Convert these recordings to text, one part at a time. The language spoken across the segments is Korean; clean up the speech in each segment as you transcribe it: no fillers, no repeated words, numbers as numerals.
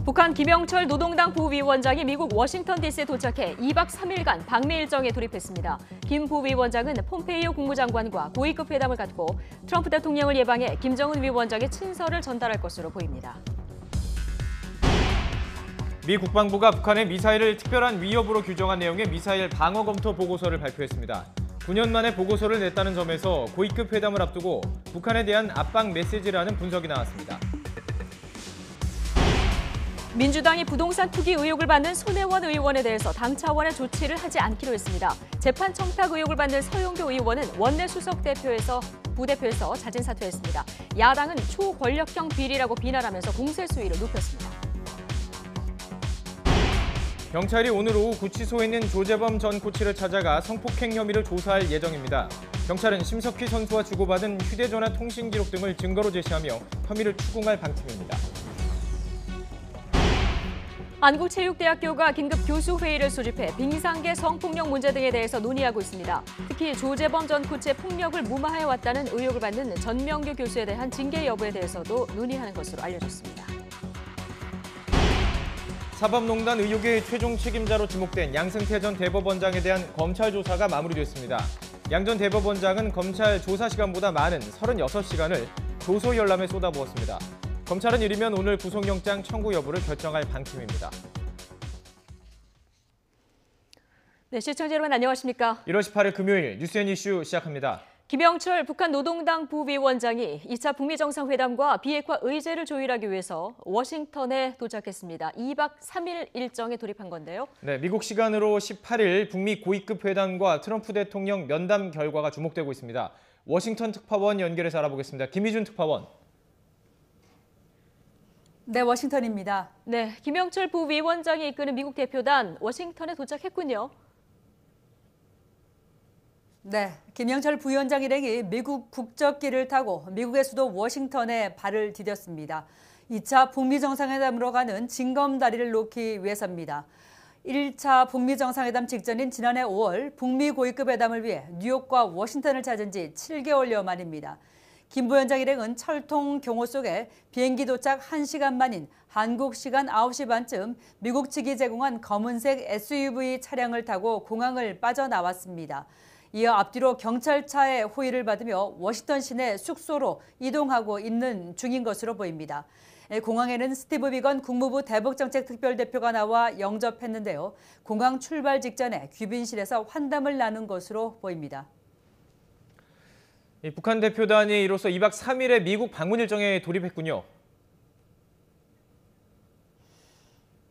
북한 김영철 노동당 부위원장이 미국 워싱턴 DC에 도착해 2박 3일간 방미 일정에 돌입했습니다. 김 부위원장은 폼페이오 국무장관과 고위급 회담을 갖고 트럼프 대통령을 예방해 김정은 위원장의 친서를 전달할 것으로 보입니다. 미 국방부가 북한의 미사일을 특별한 위협으로 규정한 내용의 미사일 방어 검토 보고서를 발표했습니다. 9년 만에 보고서를 냈다는 점에서 고위급 회담을 앞두고 북한에 대한 압박 메시지라는 분석이 나왔습니다. 민주당이 부동산 투기 의혹을 받는 손혜원 의원에 대해서 당 차원의 조치를 하지 않기로 했습니다. 재판 청탁 의혹을 받는 서영교 의원은 원내 수석 부대표에서 자진 사퇴했습니다. 야당은 초권력형 비리라고 비난하면서 공세 수위를 높였습니다. 경찰이 오늘 오후 구치소에 있는 조재범 전 코치를 찾아가 성폭행 혐의를 조사할 예정입니다. 경찰은 심석희 선수와 주고받은 휴대전화 통신 기록 등을 증거로 제시하며 혐의를 추궁할 방침입니다. 한국체육대학교가 긴급 교수회의를 소집해 빙상계 성폭력 문제 등에 대해서 논의하고 있습니다. 특히 조재범 전 코치의 폭력을 무마해왔다는 의혹을 받는 전명규 교수에 대한 징계 여부에 대해서도 논의하는 것으로 알려졌습니다. 사법농단 의혹의 최종 책임자로 지목된 양승태 전 대법원장에 대한 검찰 조사가 마무리됐습니다. 양 전 대법원장은 검찰 조사 시간보다 많은 36시간을 조소 열람에 쏟아부었습니다. 검찰은 이르면 오늘 구속영장 청구 여부를 결정할 방침입니다. 네, 시청자 여러분 안녕하십니까? 1월 18일 금요일 뉴스앤 이슈 시작합니다. 김영철 북한 노동당 부위원장이 2차 북미 정상회담과 비핵화 의제를 조율하기 위해서 워싱턴에 도착했습니다. 2박 3일 일정에 돌입한 건데요. 네, 미국 시간으로 18일 북미 고위급 회담과 트럼프 대통령 면담 결과가 주목되고 있습니다. 워싱턴 특파원 연결해서 알아보겠습니다. 김희준 특파원. 네, 워싱턴입니다. 네, 김영철 부위원장이 이끄는 미국 대표단 워싱턴에 도착했군요. 네, 김영철 부위원장 일행이 미국 국적기를 타고 미국의 수도 워싱턴에 발을 디뎠습니다. 2차 북미 정상회담으로 가는 징검다리를 놓기 위해서입니다. 1차 북미 정상회담 직전인 지난해 5월 북미 고위급 회담을 위해 뉴욕과 워싱턴을 찾은 지 7개월여 만입니다. 김 부위원장 일행은 철통 경호 속에 비행기 도착 1시간 만인 한국 시간 9시 반쯤 미국 측이 제공한 검은색 SUV 차량을 타고 공항을 빠져나왔습니다. 이어 앞뒤로 경찰차의 호의를 받으며 워싱턴 시내 숙소로 이동하고 있는 중인 것으로 보입니다. 공항에는 스티브 비건 국무부 대북정책특별대표가 나와 영접했는데요. 공항 출발 직전에 귀빈실에서 환담을 나눈 것으로 보입니다. 북한 대표단이 이로써 2박 3일의 미국 방문 일정에 돌입했군요.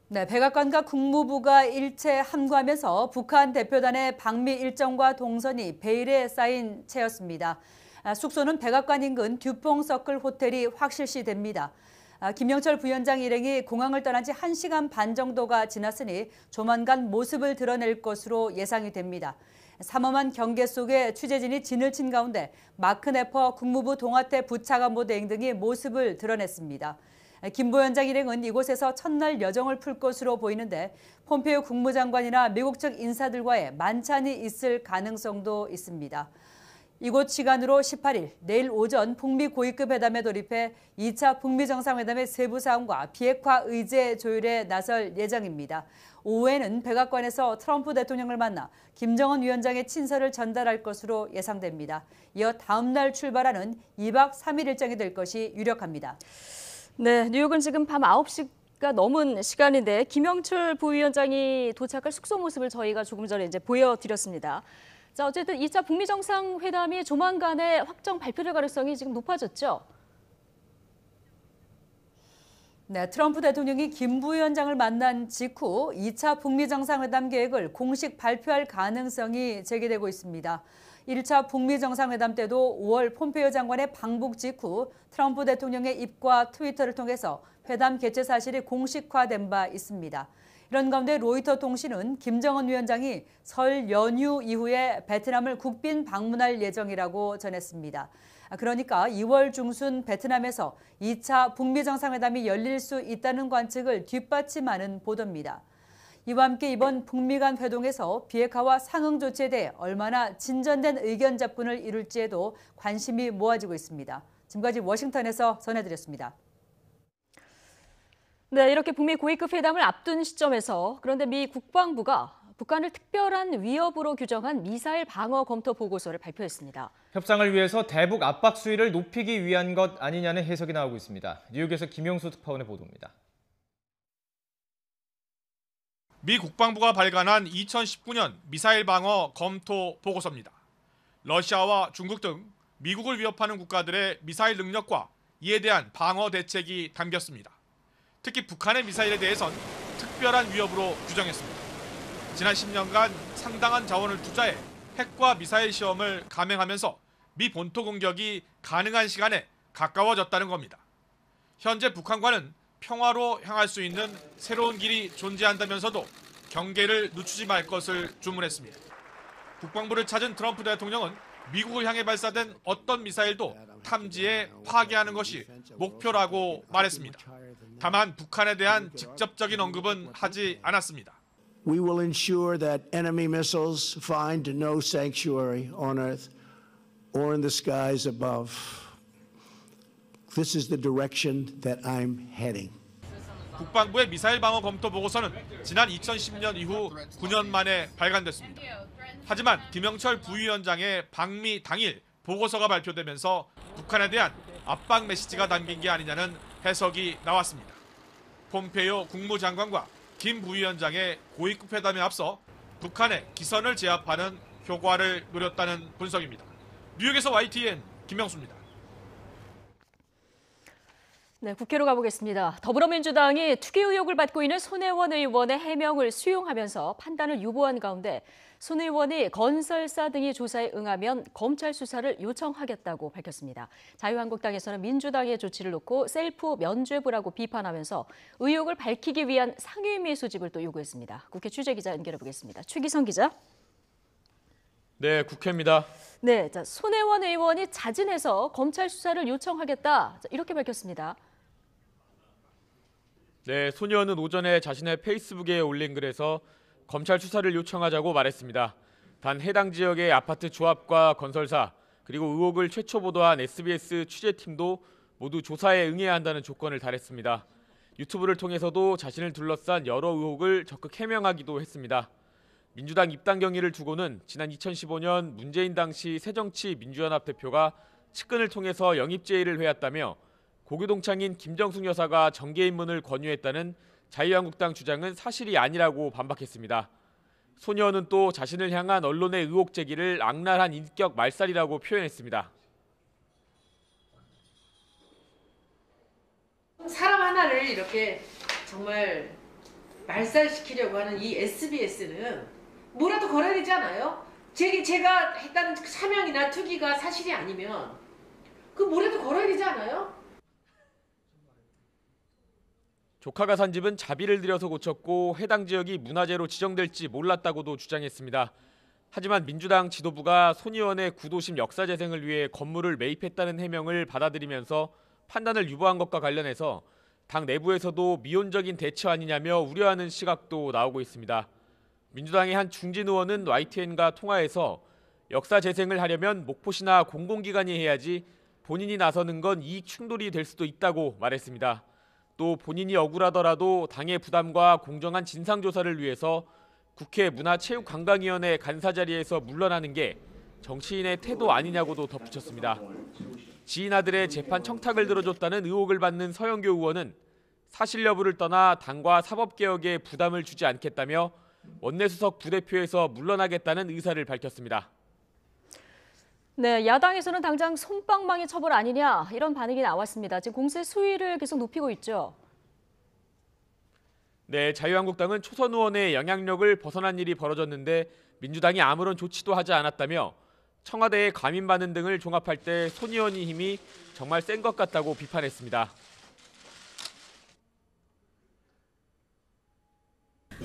네, 백악관과 국무부가 일체 함구하면서 북한 대표단의 방미 일정과 동선이 베일에 쌓인 채였습니다. 숙소는 백악관 인근 듀퐁 서클 호텔이 확실시됩니다. 김영철 부위원장 일행이 공항을 떠난 지 1시간 반 정도가 지났으니 조만간 모습을 드러낼 것으로 예상이 됩니다. 삼엄한 경계 속에 취재진이 진을 친 가운데 마크 네퍼 국무부 동아태 부차관보 대행 등이 모습을 드러냈습니다. 김 부위원장 일행은 이곳에서 첫날 여정을 풀 것으로 보이는데 폼페이오 국무장관이나 미국 측 인사들과의 만찬이 있을 가능성도 있습니다. 이곳 시간으로 18일 내일 오전 북미 고위급 회담에 돌입해 2차 북미 정상회담의 세부 사항과 비핵화 의제 조율에 나설 예정입니다. 오후에는 백악관에서 트럼프 대통령을 만나 김정은 위원장의 친서를 전달할 것으로 예상됩니다. 이어 다음 날 출발하는 2박 3일 일정이 될 것이 유력합니다. 네, 뉴욕은 지금 밤 9시가 넘은 시간인데 김영철 부위원장이 도착할 숙소 모습을 저희가 조금 전에 보여드렸습니다. 자, 어쨌든 2차 북미 정상회담이 조만간에 확정 발표될 가능성이 지금 높아졌죠? 네, 트럼프 대통령이 김 부위원장을 만난 직후 2차 북미 정상회담 계획을 공식 발표할 가능성이 제기되고 있습니다. 1차 북미 정상회담 때도 5월 폼페이오 장관의 방북 직후 트럼프 대통령의 입과 트위터를 통해서 회담 개최 사실이 공식화된 바 있습니다. 이런 가운데 로이터 통신은 김정은 위원장이 설 연휴 이후에 베트남을 국빈 방문할 예정이라고 전했습니다. 그러니까 2월 중순 베트남에서 2차 북미 정상회담이 열릴 수 있다는 관측을 뒷받침하는 보도입니다. 이와 함께 이번 북미 간 회동에서 비핵화와 상응 조치에 대해 얼마나 진전된 의견 잡분을 이룰지에도 관심이 모아지고 있습니다. 지금까지 워싱턴에서 전해드렸습니다. 네, 이렇게 북미 고위급 회담을 앞둔 시점에서 그런데 미 국방부가 북한을 특별한 위협으로 규정한 미사일 방어 검토 보고서를 발표했습니다. 협상을 위해서 대북 압박 수위를 높이기 위한 것 아니냐는 해석이 나오고 있습니다. 뉴욕에서 김용수 특파원의 보도입니다. 미 국방부가 발간한 2019년 미사일 방어 검토 보고서입니다. 러시아와 중국 등 미국을 위협하는 국가들의 미사일 능력과 이에 대한 방어 대책이 담겼습니다. 특히 북한의 미사일에 대해선 특별한 위협으로 규정했습니다. 지난 10년간 상당한 자원을 투자해 핵과 미사일 시험을 감행하면서 미 본토 공격이 가능한 시간에 가까워졌다는 겁니다. 현재 북한과는 평화로 향할 수 있는 새로운 길이 존재한다면서도 경계를 늦추지 말 것을 주문했습니다. 국방부를 찾은 트럼프 대통령은 미국을 향해 발사된 어떤 미사일도 탐지해 파괴하는 것이 목표라고 말했습니다. 다만 북한에 대한 직접적인 언급은 하지 않았습니다. We will ensure that enemy missiles find no sanctuary on Earth or in the skies above. This is the direction that I'm heading. 국방부의 미사일 방어 검토 보고서는 지난 2010년 이후 9년 만에 발간됐습니다. 하지만 김영철 부위원장의 방미 당일 보고서가 발표되면서 북한에 대한 압박 메시지가 담긴 게 아니냐는 해석이 나왔습니다. 폼페이오 국무장관과 김 부위원장의 고위급 회담에 앞서 북한의 기선을 제압하는 효과를 노렸다는 분석입니다. 뉴욕에서 YTN 김명수입니다. 네, 국회로 가보겠습니다. 더불어민주당이 투기 의혹을 받고 있는 손혜원 의원의 해명을 수용하면서 판단을 유보한 가운데 손 의원이 건설사 등이 조사에 응하면 검찰 수사를 요청하겠다고 밝혔습니다. 자유한국당에서는 민주당의 조치를 놓고 셀프 면죄부라고 비판하면서 의혹을 밝히기 위한 상임위 소집을 또 요구했습니다. 국회 취재기자 연결해 보겠습니다. 최기성 기자. 네, 국회입니다. 네, 손혜원 의원이 자진해서 검찰 수사를 요청하겠다 이렇게 밝혔습니다. 네, 손 의원은 오전에 자신의 페이스북에 올린 글에서 검찰 수사를 요청하자고 말했습니다. 단 해당 지역의 아파트 조합과 건설사 그리고 의혹을 최초 보도한 SBS 취재팀도 모두 조사에 응해야 한다는 조건을 달했습니다. 유튜브를 통해서도 자신을 둘러싼 여러 의혹을 적극 해명하기도 했습니다. 민주당 입당 경위를 두고는 지난 2015년 문재인 당시 새정치민주연합 대표가 측근을 통해서 영입제의를 해왔다며 고교동창인 김정숙 여사가 정계 입문을 권유했다는 자유한국당 주장은 사실이 아니라고 반박했습니다. 손 의원은 또 자신을 향한 언론의 의혹 제기를 악랄한 인격 말살이라고 표현했습니다. 사람 하나를 이렇게 정말 말살시키려고 하는 이 SBS는 뭐라도 걸어야 되지 않아요? 제가 했다는 사명이나 투기가 사실이 아니면 그 뭐라도 걸어야 되지 않아요? 조카가 산 집은 자비를 들여서 고쳤고 해당 지역이 문화재로 지정될지 몰랐다고도 주장했습니다. 하지만 민주당 지도부가 손 의원의 구도심 역사재생을 위해 건물을 매입했다는 해명을 받아들이면서 판단을 유보한 것과 관련해서 당 내부에서도 미온적인 대처 아니냐며 우려하는 시각도 나오고 있습니다. 민주당의 한 중진 의원은 YTN과 통화에서 역사재생을 하려면 목포시나 공공기관이 해야지 본인이 나서는 건 이익 충돌이 될 수도 있다고 말했습니다. 또 본인이 억울하더라도 당의 부담과 공정한 진상조사를 위해서 국회 문화체육관광위원회 간사 자리에서 물러나는 게 정치인의 태도 아니냐고도 덧붙였습니다. 지인 아들의 재판 청탁을 들어줬다는 의혹을 받는 서영교 의원은 사실 여부를 떠나 당과 사법개혁에 부담을 주지 않겠다며 원내수석 부대표에서 물러나겠다는 의사를 밝혔습니다. 네, 야당에서는 당장 솜방망이 처벌 아니냐 이런 반응이 나왔습니다. 지금 공세 수위를 계속 높이고 있죠. 네, 자유한국당은 초선 의원의 영향력을 벗어난 일이 벌어졌는데 민주당이 아무런 조치도 하지 않았다며 청와대의 감인 반응 등을 종합할 때 손 의원의 힘이 정말 센 것 같다고 비판했습니다.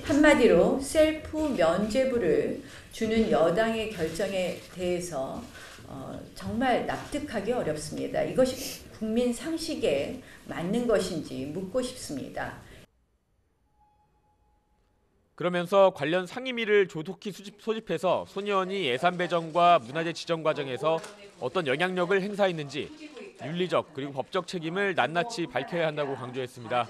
한마디로 셀프 면죄부를 주는 여당의 결정에 대해서 정말 납득하기 어렵습니다. 이것이 국민 상식에 맞는 것인지 묻고 싶습니다. 그러면서 관련 상임위를 조속히 소집해서 손 의원이 예산 배정과 문화재 지정 과정에서 어떤 영향력을 행사했는지 윤리적 그리고 법적 책임을 낱낱이 밝혀야 한다고 강조했습니다.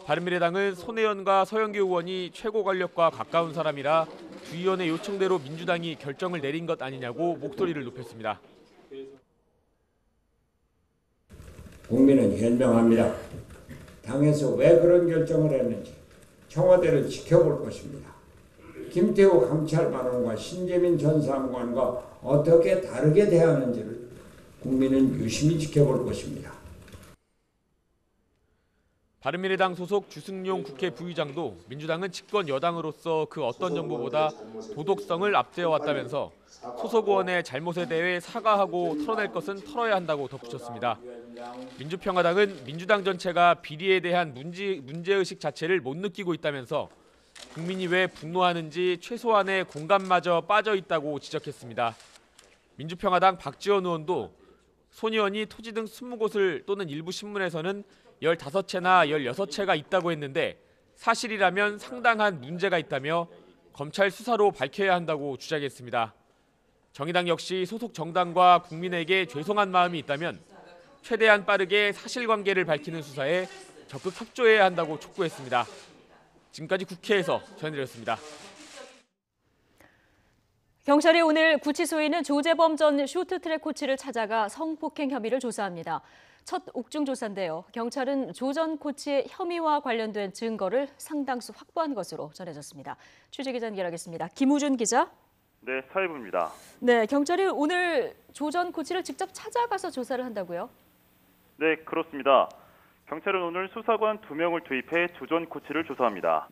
바른미래당은 손 의원과 서영교 의원이 최고 권력과 가까운 사람이라 두 의원의 요청대로 민주당이 결정을 내린 것 아니냐고 목소리를 높였습니다. 국민은 현명합니다. 당에서 왜 그런 결정을 했는지 청와대를 지켜볼 것입니다. 김태우 감찰반원과 신재민 전 사무관과 어떻게 다르게 대하는지를 국민은 유심히 지켜볼 것입니다. 바른미래당 소속 주승용 국회 부의장도 민주당은 집권 여당으로서 그 어떤 정부보다 도덕성을 앞세워 왔다면서 소속 의원의 잘못에 대해 사과하고 털어낼 것은 털어야 한다고 덧붙였습니다. 민주평화당은 민주당 전체가 비리에 대한 문제의식 자체를 못 느끼고 있다면서 국민이 왜 분노하는지 최소한의 공감마저 빠져 있다고 지적했습니다. 민주평화당 박지원 의원도 손 의원이 토지 등 20곳을 또는 일부 신문에서는 15채나 16채가 있다고 했는데 사실이라면 상당한 문제가 있다며 검찰 수사로 밝혀야 한다고 주장했습니다. 정의당 역시 소속 정당과 국민에게 죄송한 마음이 있다면 최대한 빠르게 사실관계를 밝히는 수사에 적극 협조해야 한다고 촉구했습니다. 지금까지 국회에서 전해드렸습니다. 경찰이 오늘 구치소에 있는 조재범 전 쇼트트랙 코치를 찾아가 성폭행 혐의를 조사합니다. 첫 옥중 조사인데요. 경찰은 조 전 코치의 혐의와 관련된 증거를 상당수 확보한 것으로 전해졌습니다. 취재기자 연결하겠습니다. 김우준 기자. 네, 사회부입니다. 네, 경찰이 오늘 조 전 코치를 직접 찾아가서 조사를 한다고요? 네, 그렇습니다. 경찰은 오늘 수사관 2명을 투입해 조 전 코치를 조사합니다.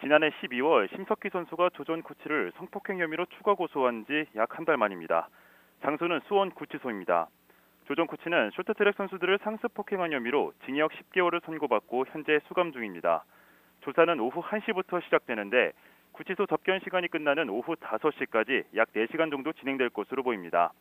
지난해 12월 심석희 선수가 조 전 코치를 성폭행 혐의로 추가 고소한 지 약 한 달 만입니다. 장소는 수원 구치소입니다. 조 전 코치는 쇼트트랙 선수들을 상습 폭행한 혐의로 징역 10개월을 선고받고 현재 수감 중입니다. 조사는 오후 1시부터 시작되는데 구치소 접견 시간이 끝나는 오후 5시까지 약 4시간 정도 진행될 것으로 보입니다.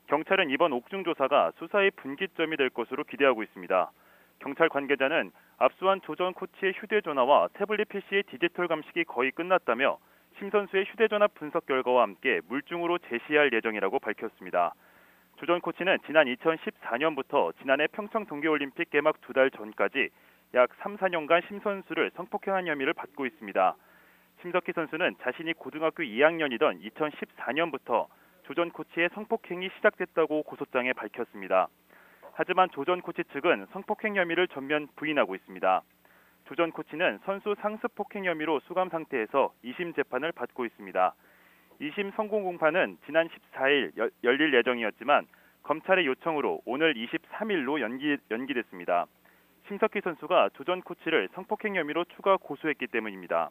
경찰은 이번 옥중 조사가 수사의 분기점이 될 것으로 기대하고 있습니다. 경찰 관계자는 압수한 조 전 코치의 휴대전화와 태블릿 PC의 디지털 감식이 거의 끝났다며 심 선수의 휴대전화 분석 결과와 함께 물증으로 제시할 예정이라고 밝혔습니다. 조 전 코치는 지난 2014년부터 지난해 평창 동계올림픽 개막 2달 전까지 약 3, 4년간 심 선수를 성폭행한 혐의를 받고 있습니다. 심석희 선수는 자신이 고등학교 2학년이던 2014년부터 조 전 코치의 성폭행이 시작됐다고 고소장에 밝혔습니다. 하지만 조 전 코치 측은 성폭행 혐의를 전면 부인하고 있습니다. 조 전 코치는 선수 상습 폭행 혐의로 수감 상태에서 2심 재판을 받고 있습니다. 2심 선고 공판은 지난 14일 열릴 예정이었지만 검찰의 요청으로 오늘 23일로 연기됐습니다. 심석희 선수가 조 전 코치를 성폭행 혐의로 추가 고소했기 때문입니다.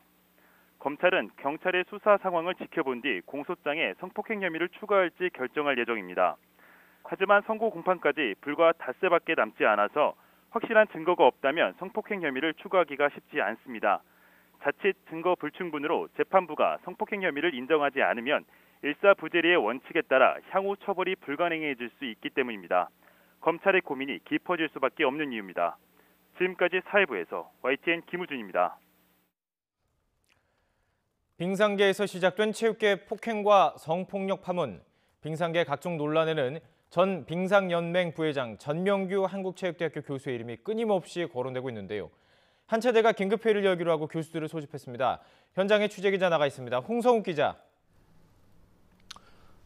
검찰은 경찰의 수사 상황을 지켜본 뒤 공소장에 성폭행 혐의를 추가할지 결정할 예정입니다. 하지만 선고 공판까지 불과 닷새밖에 남지 않아서 확실한 증거가 없다면 성폭행 혐의를 추가하기가 쉽지 않습니다. 자칫 증거 불충분으로 재판부가 성폭행 혐의를 인정하지 않으면 일사부재리의 원칙에 따라 향후 처벌이 불가능해질 수 있기 때문입니다. 검찰의 고민이 깊어질 수밖에 없는 이유입니다. 지금까지 사회부에서 YTN 김우준입니다. 빙상계에서 시작된 체육계 폭행과 성폭력 파문. 빙상계 각종 논란에는 전 빙상연맹 부회장 전명규 한국체육대학교 교수의 이름이 끊임없이 거론되고 있는데요. 한 차대가 긴급회의를 열기로 하고 교수들을 소집했습니다. 현장에 취재기자 나가 있습니다. 홍성욱 기자.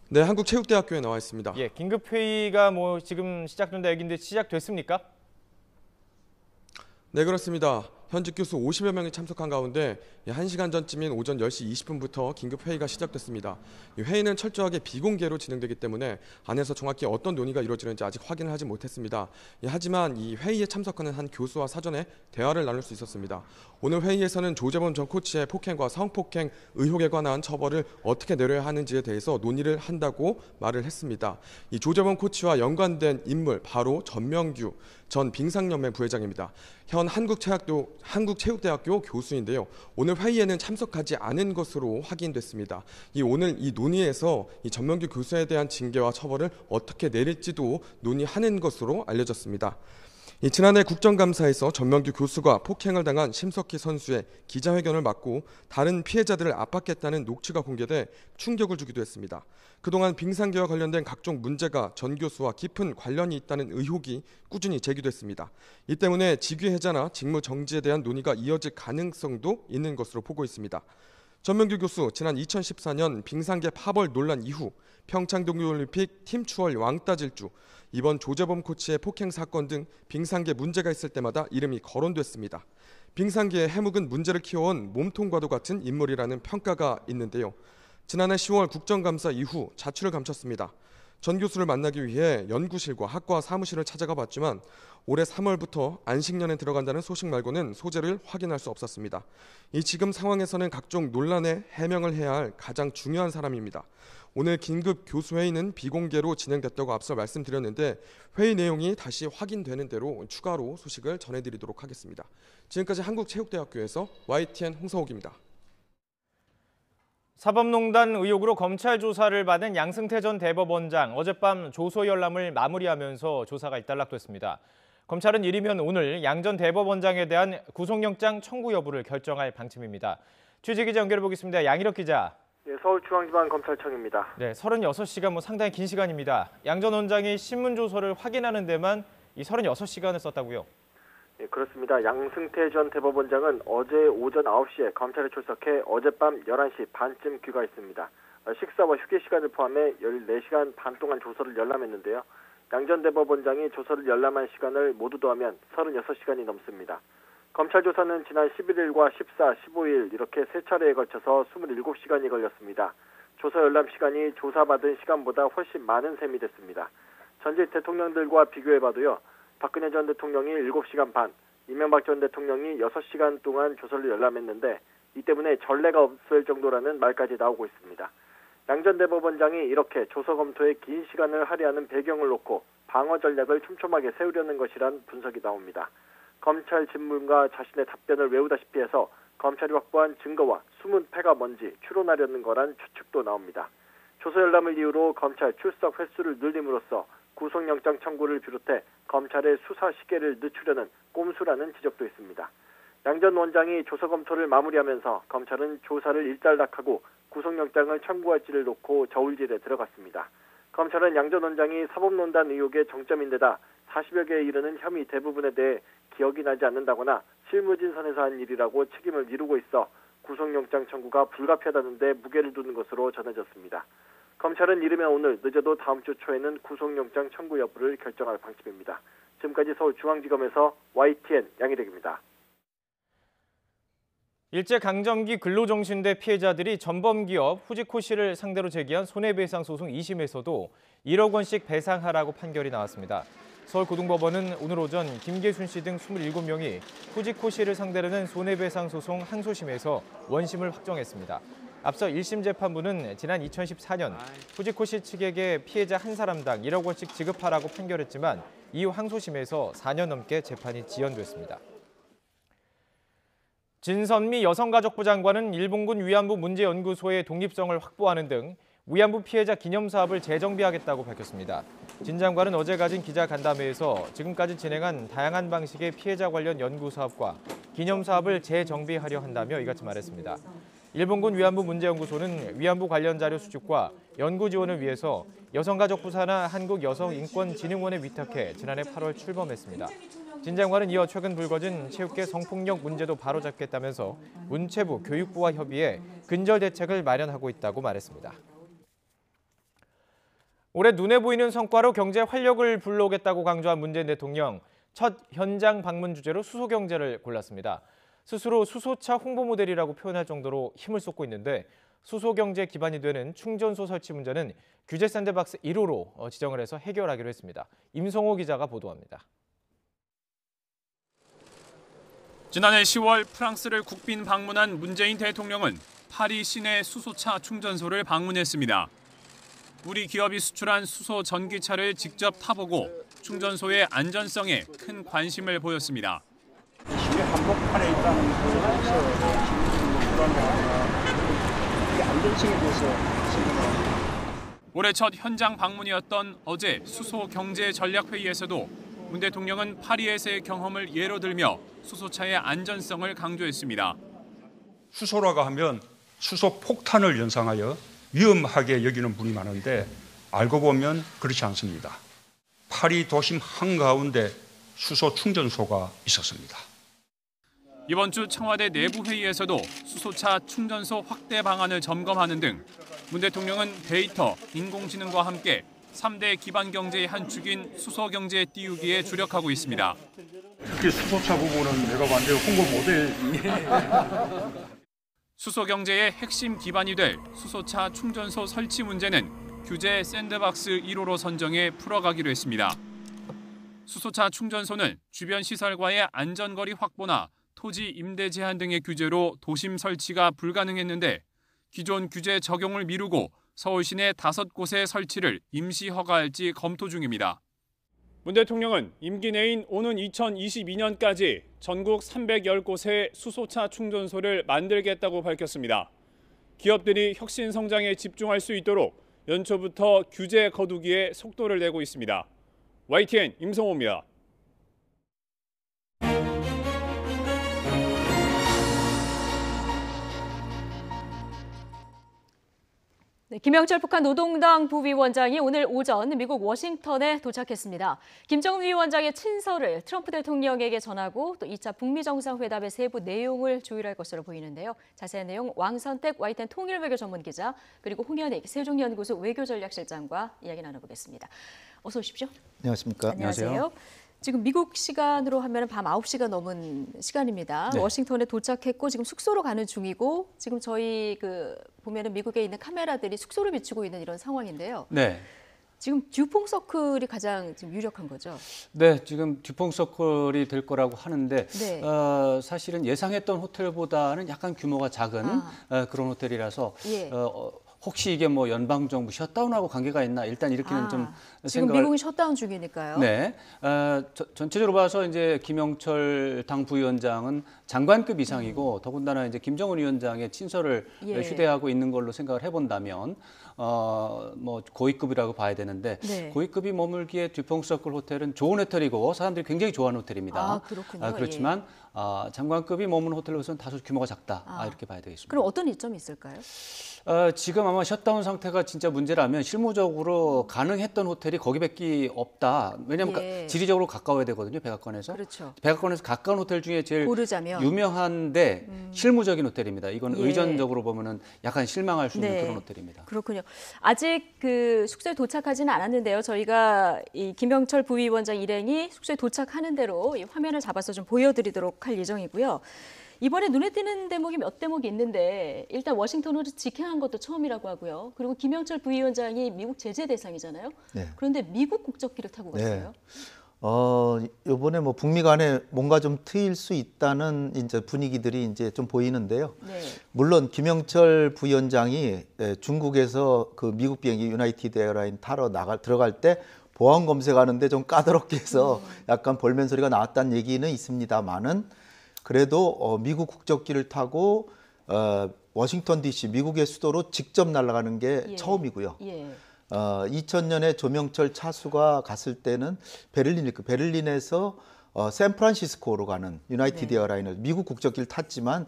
네, 한국체육대학교에 나와 있습니다. 예, 긴급회의가 지금 시작된다 얘기인데 시작됐습니까? 네, 그렇습니다. 현직 교수 50여 명이 참석한 가운데 1시간 전쯤인 오전 10시 20분부터 긴급회의가 시작됐습니다. 이 회의는 철저하게 비공개로 진행되기 때문에 안에서 정확히 어떤 논의가 이루어지는지 아직 확인을 하지 못했습니다. 하지만 이 회의에 참석하는 한 교수와 사전에 대화를 나눌 수 있었습니다. 오늘 회의에서는 조재범 전 코치의 폭행과 성폭행 의혹에 관한 처벌을 어떻게 내려야 하는지에 대해서 논의를 한다고 말을 했습니다. 이 조재범 코치와 연관된 인물 바로 전명규 전 빙상연맹 부회장입니다. 현 한국체육대학교 교수인데요. 오늘 회의에는 참석하지 않은 것으로 확인됐습니다. 오늘 이 논의에서 이 전명규 교수에 대한 징계와 처벌을 어떻게 내릴지도 논의하는 것으로 알려졌습니다. 지난해 국정감사에서 전명규 교수가 폭행을 당한 심석희 선수의 기자회견을 막고 다른 피해자들을 압박했다는 녹취가 공개돼 충격을 주기도 했습니다. 그동안 빙상계와 관련된 각종 문제가 전 교수와 깊은 관련이 있다는 의혹이 꾸준히 제기됐습니다. 이 때문에 직위해제나 직무 정지에 대한 논의가 이어질 가능성도 있는 것으로 보고 있습니다. 전명규 교수 지난 2014년 빙상계 파벌 논란 이후 평창 동계올림픽 팀 추월 왕따 질주, 이번 조재범 코치의 폭행 사건 등 빙상계 문제가 있을 때마다 이름이 거론됐습니다. 빙상계의 해묵은 문제를 키워온 몸통과도 같은 인물이라는 평가가 있는데요. 지난해 10월 국정감사 이후 자취를 감췄습니다. 전 교수를 만나기 위해 연구실과 학과 사무실을 찾아가 봤지만 올해 3월부터 안식년에 들어간다는 소식 말고는 소재를 확인할 수 없었습니다. 이 지금 상황에서는 각종 논란에 해명을 해야 할 가장 중요한 사람입니다. 오늘 긴급 교수회의는 비공개로 진행됐다고 앞서 말씀드렸는데 회의 내용이 다시 확인되는 대로 추가로 소식을 전해드리도록 하겠습니다. 지금까지 한국체육대학교에서 YTN 홍서옥입니다. 사법농단 의혹으로 검찰 조사를 받은 양승태 전 대법원장 어젯밤 조서 열람을 마무리하면서 조사가 일단락됐습니다. 검찰은 이르면 오늘 양 전 대법원장에 대한 구속영장 청구 여부를 결정할 방침입니다. 취재기자 연결해보겠습니다. 양일혁 기자. 네, 서울중앙지방검찰청입니다. 네, 36시간 상당히 긴 시간입니다. 양 전 원장이 신문 조서를 확인하는 데만 이 36시간을 썼다고요? 네, 그렇습니다. 양승태 전 대법원장은 어제 오전 9시에 검찰에 출석해 어젯밤 11시 반쯤 귀가했습니다. 식사와 휴게 시간을 포함해 14시간 반 동안 조서를 열람했는데요. 양 전 대법원장이 조서를 열람한 시간을 모두 더하면 36시간이 넘습니다. 검찰 조사는 지난 11일과 14, 15일 이렇게 세 차례에 걸쳐서 27시간이 걸렸습니다. 조서 열람 시간이 조사받은 시간보다 훨씬 많은 셈이 됐습니다. 전직 대통령들과 비교해봐도요. 박근혜 전 대통령이 7시간 반, 이명박 전 대통령이 6시간 동안 조서를 열람했는데 이 때문에 전례가 없을 정도라는 말까지 나오고 있습니다. 양 전 대법원장이 이렇게 조서 검토에 긴 시간을 할애하는 배경을 놓고 방어 전략을 촘촘하게 세우려는 것이란 분석이 나옵니다. 검찰 질문과 자신의 답변을 외우다시피 해서 검찰이 확보한 증거와 숨은 패가 뭔지 추론하려는 거란 추측도 나옵니다. 조서 열람을 이유로 검찰 출석 횟수를 늘림으로써 구속영장 청구를 비롯해 검찰의 수사 시계를 늦추려는 꼼수라는 지적도 있습니다. 양 전 원장이 조서 검토를 마무리하면서 검찰은 조사를 일단락하고 구속영장을 청구할지를 놓고 저울질에 들어갔습니다. 검찰은 양 전 원장이 사법농단 의혹의 정점인데다 40여 개에 이르는 혐의 대부분에 대해 기억이 나지 않는다거나 실무진선에서 한 일이라고 책임을 미루고 있어 구속영장 청구가 불가피하다는데 무게를 두는 것으로 전해졌습니다. 검찰은 이르면 오늘 늦어도 다음 주 초에는 구속영장 청구 여부를 결정할 방침입니다. 지금까지 서울중앙지검에서 YTN 양희택입니다. 일제강점기 근로정신대 피해자들이 전범기업 후지코시를 상대로 제기한 손해배상 소송 2심에서도 1억 원씩 배상하라고 판결이 나왔습니다. 서울고등법원은 오늘 오전 김계순 씨 등 27명이 후지코시를 상대로 낸 손해배상 소송 항소심에서 원심을 확정했습니다. 앞서 1심 재판부는 지난 2014년 후지코시 측에게 피해자 한 사람당 1억 원씩 지급하라고 판결했지만 이후 항소심에서 4년 넘게 재판이 지연됐습니다. 진선미 여성가족부 장관은 일본군 위안부 문제연구소의 독립성을 확보하는 등 위안부 피해자 기념사업을 재정비하겠다고 밝혔습니다. 진 장관은 어제 가진 기자간담회에서 지금까지 진행한 다양한 방식의 피해자 관련 연구사업과 기념사업을 재정비하려 한다며 이같이 말했습니다. 일본군 위안부 문제연구소는 위안부 관련 자료 수집과 연구 지원을 위해서 여성가족부 산하 한국여성인권진흥원에 위탁해 지난해 8월 출범했습니다. 진 장관은 이어 최근 불거진 체육계 성폭력 문제도 바로잡겠다면서 문체부, 교육부와 협의해 근절 대책을 마련하고 있다고 말했습니다. 올해 눈에 보이는 성과로 경제 활력을 불러오겠다고 강조한 문재인 대통령, 첫 현장 방문 주제로 수소경제를 골랐습니다. 스스로 수소차 홍보 모델이라고 표현할 정도로 힘을 쏟고 있는데 수소경제 기반이 되는 충전소 설치 문제는 규제 샌드박스 1호로 지정을 해서 해결하기로 했습니다. 임성호 기자가 보도합니다. 지난해 10월 프랑스를 국빈 방문한 문재인 대통령은 파리 시내 수소차 충전소를 방문했습니다. 우리 기업이 수출한 수소 전기차를 직접 타보고 충전소의 안전성에 큰 관심을 보였습니다. 시내 한복판에 있다는 것에서 안전성에 대해서 올해 첫 현장 방문이었던 어제 수소 경제 전략 회의에서도 문 대통령은 파리에서의 경험을 예로 들며 수소차의 안전성을 강조했습니다. 수소라고 하면 수소 폭탄을 연상하여 위험하게 여기는 분이 많은데 알고 보면 그렇지 않습니다. 파리 도심 한가운데 수소 충전소가 있었습니다. 이번 주 청와대 내부 회의에서도 수소차 충전소 확대 방안을 점검하는 등 문 대통령은 데이터, 인공지능과 함께 3대 기반 경제의 한 축인 수소 경제 띄우기에 주력하고 있습니다. 특히 수소차 부분은 내가 완전 홍보 모델. 수소 경제의 핵심 기반이 될 수소차 충전소 설치 문제는 규제 샌드박스 1호로 선정해 풀어가기로 했습니다. 수소차 충전소는 주변 시설과의 안전거리 확보나 토지 임대 제한 등의 규제로 도심 설치가 불가능했는데 기존 규제 적용을 미루고 서울 시내 5곳의 설치를 임시 허가할지 검토 중입니다. 문 대통령은 임기 내인 오는 2022년까지 전국 310곳의 수소차 충전소를 만들겠다고 밝혔습니다. 기업들이 혁신 성장에 집중할 수 있도록 연초부터 규제 거두기에 속도를 내고 있습니다. YTN 임성호입니다. 네, 김영철 북한 노동당 부위원장이 오늘 오전 미국 워싱턴에 도착했습니다. 김정은 위원장의 친서를 트럼프 대통령에게 전하고 또 2차 북미 정상회담의 세부 내용을 조율할 것으로 보이는데요. 자세한 내용 왕선택 YTN 통일외교 전문기자 그리고 홍현익 세종연구소 외교전략실장과 이야기 나눠보겠습니다. 어서 오십시오. 안녕하십니까. 안녕하세요. 지금 미국 시간으로 하면 밤 9시가 넘은 시간입니다. 네. 워싱턴에 도착했고 지금 숙소로 가는 중이고 지금 저희 보면은 미국에 있는 카메라들이 숙소를 비추고 있는 이런 상황인데요. 네. 지금 듀퐁 서클이 가장 지금 유력한 거죠? 네, 지금 듀퐁 서클이 될 거라고 하는데 네. 사실은 예상했던 호텔보다는 약간 규모가 작은 그런 호텔이라서 예. 혹시 이게 뭐 연방 정부 셧다운하고 관계가 있나 일단 이렇게는 좀 지금 생각을 미국이 셧다운 중이니까요. 네, 전체적으로 봐서 이제 김영철 당 부위원장은 장관급 이상이고 더군다나 이제 김정은 위원장의 친서를 예. 휴대하고 있는 걸로 생각을 해본다면 뭐 고위급이라고 봐야 되는데 네. 고위급이 머물기에 듀퐁 서클 호텔은 좋은 호텔이고 사람들이 굉장히 좋아하는 호텔입니다. 아, 그렇군요. 그렇지만 장관급이 머무는 호텔로서는 다소 규모가 작다 이렇게 봐야 되겠습니다. 그럼 어떤 이점이 있을까요? 지금 아마 셧다운 상태가 진짜 문제라면 실무적으로 가능했던 호텔이 거기밖에 없다. 왜냐하면 예. 지리적으로 가까워야 되거든요. 백악관에서. 그렇죠. 백악관에서 가까운 호텔 중에 제일 고르자면. 유명한데 실무적인 호텔입니다. 이건 예. 의전적으로 보면은 약간 실망할 수 있는 네. 그런 호텔입니다. 그렇군요. 아직 숙소에 도착하지는 않았는데요. 저희가 이 김영철 부위원장 일행이 숙소에 도착하는 대로 이 화면을 잡아서 좀 보여드리도록 할 예정이고요. 이번에 눈에 띄는 대목이 몇 대목이 있는데 일단 워싱턴으로 직행한 것도 처음이라고 하고요. 그리고 김영철 부위원장이 미국 제재 대상이잖아요. 네. 그런데 미국 국적기를 타고 갔어요. 이번에 뭐 북미 간에 뭔가 좀 트일 수 있다는 이제 분위기들이 이제 좀 보이는데요. 네. 물론 김영철 부위원장이 중국에서 그 미국 비행기 유나이티드 에어라인 타러 들어갈 때 보안 검색하는데 좀 까다롭게 해서 약간 볼멘 소리가 나왔다는 얘기는 있습니다만은 그래도 미국 국적기를 타고 워싱턴 DC 미국의 수도로 직접 날아가는 게 처음이고요. 2000년에 조명철 차수가 갔을 때는 베를린에서 샌프란시스코로 가는 유나이티드 에어라인을 미국 국적기를 탔지만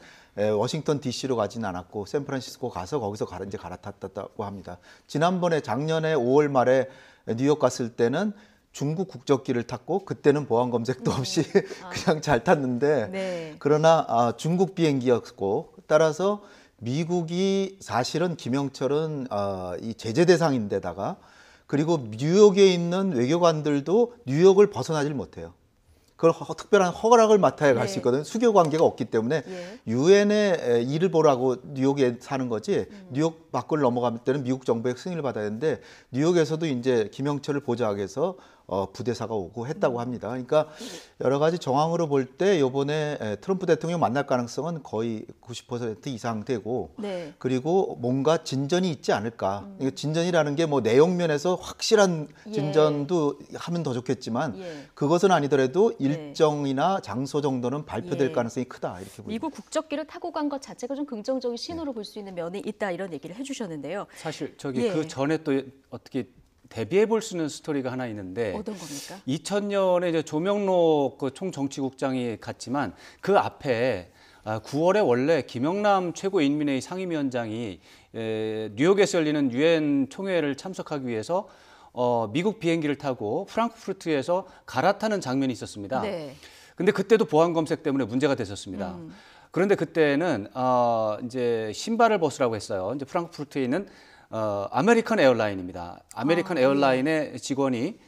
워싱턴 DC로 가진 않았고 샌프란시스코 가서 거기서 이제 갈아탔다고 합니다. 지난번에 작년에 5월 말에 뉴욕 갔을 때는 중국 국적기를 탔고 그때는 보안 검색도 없이 그냥 잘 탔는데 그러나 중국 비행기였고 따라서 미국이 사실은 김영철은 이 제재 대상인데다가 그리고 뉴욕에 있는 외교관들도 뉴욕을 벗어나질 못해요. 그걸 특별한 허락을 맡아야 갈 수 있거든요. 수교 관계가 없기 때문에 유엔에 일을 보라고 뉴욕에 사는 거지 뉴욕 밖을 넘어갈 때는 미국 정부의 승인을 받아야 되는데 뉴욕에서도 이제 김영철을 보좌하기 위해서 부대사가 오고 했다고 합니다. 그러니까 여러 가지 정황으로 볼 때 이번에 트럼프 대통령 만날 가능성은 거의 90% 이상 되고 그리고 뭔가 진전이 있지 않을까. 진전이라는 게 뭐 내용면에서 확실한 진전도 하면 더 좋겠지만 그것은 아니더라도 일정이나 장소 정도는 발표될 가능성이 크다 이렇게 보입니다. 미국 국적기를 타고 간 것 자체가 좀 긍정적인 신호로 볼 수 있는 면이 있다 이런 얘기를 해주셨는데요. 사실 그 전에 또 어떻게 대비해 볼 수 있는 스토리가 하나 있는데 어떤 겁니까? 2000년에 이제 조명록 그 총정치국장이 갔지만 그 앞에 9월에 원래 김영남 최고인민회의 상임위원장이 뉴욕에서 열리는 유엔 총회를 참석하기 위해서 미국 비행기를 타고 프랑크푸르트에서 갈아타는 장면이 있었습니다. 네. 근데 그때도 보안 검색 때문에 문제가 됐었습니다. 그런데 그때는 이제 신발을 벗으라고 했어요. 이제 프랑크푸르트에 있는 아메리칸 에어라인입니다. 아메리칸 에어라인의 직원이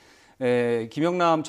김영남